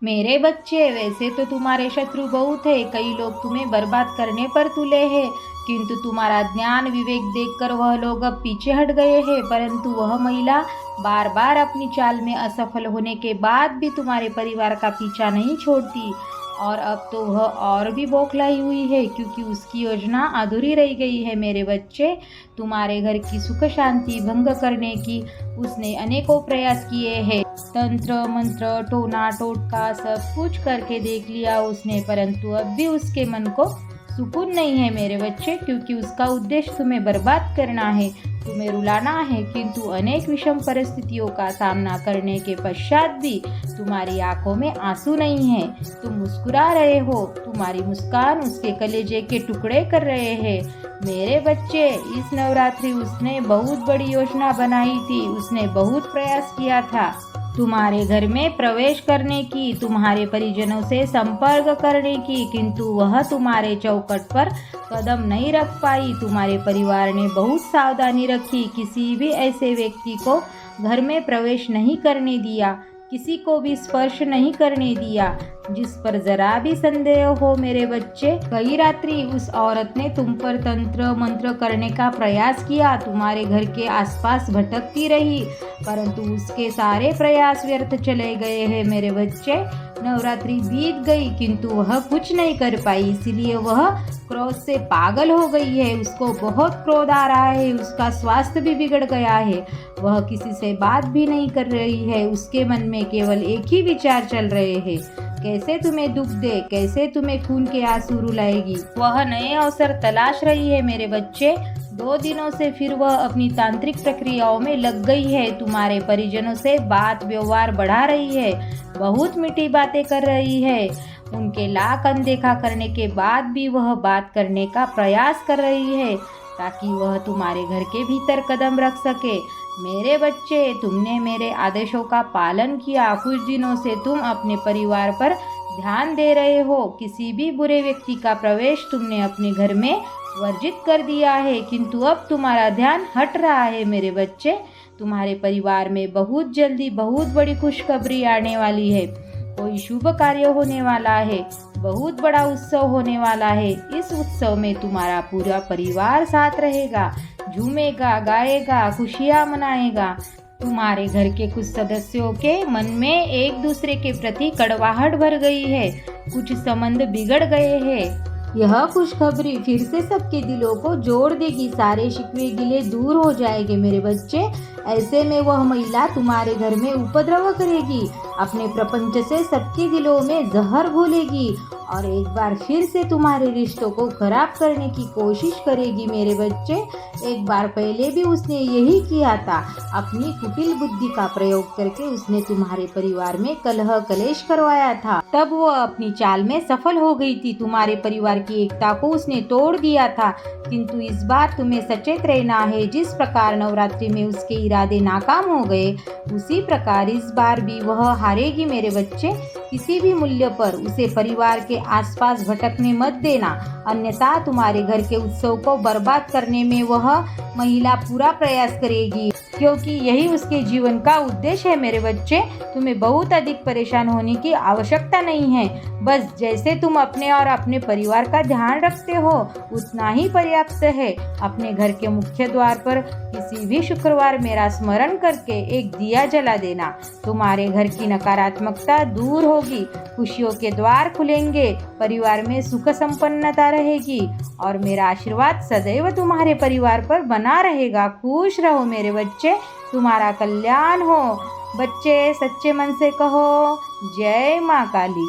मेरे बच्चे, वैसे तो तुम्हारे शत्रु बहुत है, कई लोग तुम्हें बर्बाद करने पर तुले हैं, किंतु तुम्हारा ज्ञान विवेक देखकर वह लोग अब पीछे हट गए हैं। परंतु वह महिला बार बार अपनी चाल में असफल होने के बाद भी तुम्हारे परिवार का पीछा नहीं छोड़ती, और अब तो वह और भी बौखलाई हुई है, क्योंकि उसकी योजना अधूरी रह गई है। मेरे बच्चे, तुम्हारे घर की सुख शांति भंग करने की उसने अनेकों प्रयास किए हैं। तंत्र मंत्र टोना टोटका सब कुछ करके देख लिया उसने, परंतु अब भी उसके मन को सुकून नहीं है मेरे बच्चे, क्योंकि उसका उद्देश्य तुम्हें बर्बाद करना है, तुम्हें रुलाना है। किंतु अनेक विषम परिस्थितियों का सामना करने के पश्चात भी तुम्हारी आंखों में आंसू नहीं है, तुम मुस्कुरा रहे हो, तुम्हारी मुस्कान उसके कलेजे के टुकड़े कर रहे हैं। मेरे बच्चे, इस नवरात्रि उसने बहुत बड़ी योजना बनाई थी, उसने बहुत प्रयास किया था तुम्हारे घर में प्रवेश करने की, तुम्हारे परिजनों से संपर्क करने की, किंतु वह तुम्हारे चौखट पर कदम नहीं रख पाई। तुम्हारे परिवार ने बहुत सावधानी रखी, किसी भी ऐसे व्यक्ति को घर में प्रवेश नहीं करने दिया, किसी को भी स्पर्श नहीं करने दिया जिस पर जरा भी संदेह हो। मेरे बच्चे, कई रात्रि उस औरत ने तुम पर तंत्र मंत्र करने का प्रयास किया, तुम्हारे घर के आसपास भटकती रही, परंतु उसके सारे प्रयास व्यर्थ चले गए हैं। मेरे बच्चे, नवरात्रि बीत गई किंतु वह कुछ नहीं कर पाई, इसलिए वह क्रोध से पागल हो गई है। उसको बहुत क्रोध आ रहा है, उसका स्वास्थ्य भी बिगड़ गया है, वह किसी से बात भी नहीं कर रही है, उसके मन में केवल एक ही विचार चल रहे हैं, कैसे तुम्हें दुख दे, कैसे तुम्हें खून के आंसू रुलाएगी। वह नए अवसर तलाश रही है। मेरे बच्चे, 2 दिनों से फिर वह अपनी तांत्रिक प्रक्रियाओं में लग गई है, तुम्हारे परिजनों से बात व्यवहार बढ़ा रही है, बहुत मीठी बातें कर रही है, उनके लाख अनदेखा करने के बाद भी वह बात करने का प्रयास कर रही है, ताकि वह तुम्हारे घर के भीतर कदम रख सके। मेरे बच्चे, तुमने मेरे आदेशों का पालन किया, कुछ दिनों से तुम अपने परिवार पर ध्यान दे रहे हो, किसी भी बुरे व्यक्ति का प्रवेश तुमने अपने घर में वर्जित कर दिया है, किंतु अब तुम्हारा ध्यान हट रहा है। मेरे बच्चे, तुम्हारे परिवार में बहुत जल्दी बहुत बड़ी खुशखबरी आने वाली है, कोई शुभ कार्य होने वाला है, बहुत बड़ा उत्सव होने वाला है। इस उत्सव में तुम्हारा पूरा परिवार साथ रहेगा, झूमेगा, गाएगा, खुशियाँ मनाएगा। तुम्हारे घर के कुछ सदस्यों के मन में एक दूसरे के प्रति कड़वाहट भर गई है, कुछ संबंध बिगड़ गए हैं। यह खुशखबरी फिर से सबके दिलों को जोड़ देगी, सारे शिकवे गिले दूर हो जाएंगे। मेरे बच्चे, ऐसे में वह महिला तुम्हारे घर में उपद्रव करेगी, अपने प्रपंच से सबके दिलों में जहर घोलेगी और एक बार फिर से तुम्हारे रिश्तों को खराब करने की कोशिश करेगी। मेरे बच्चे, एक बार पहले भी उसने यही किया था, अपनी कुटिल बुद्धि का प्रयोग करके उसने तुम्हारे परिवार में कलह कलेश करवाया था, तब वह अपनी चाल में सफल हो गई थी, तुम्हारे परिवार की एकता को उसने तोड़ दिया था। किंतु इस बार तुम्हें सचेत रहना है, जिस प्रकार नवरात्रि में उसके इरादे नाकाम हो गए, उसी प्रकार इस बार भी वह हारेगी। मेरे बच्चे, किसी भी मूल्य पर उसे परिवार के आसपास भटकने मत देना, अन्यथा तुम्हारे घर के उत्सव को बर्बाद करने में वह महिला पूरा प्रयास करेगी, क्योंकि यही उसके जीवन का उद्देश्य है। मेरे बच्चे, तुम्हें बहुत अधिक परेशान होने की आवश्यकता नहीं है, बस जैसे तुम अपने और अपने परिवार का ध्यान रखते हो उतना ही पर्याप्त है। अपने घर के मुख्य द्वार पर किसी भी शुक्रवार मेरा स्मरण करके एक दिया जला देना, तुम्हारे घर की नकारात्मकता दूर होगी, खुशियों के द्वार खुलेंगे, परिवार में सुख संपन्नता रहेगी और मेरा आशीर्वाद सदैव तुम्हारे परिवार पर बना रहेगा। खुश रहो मेरे बच्चे, तुम्हारा कल्याण हो। बच्चे, सच्चे मन से कहो जय माँ काली।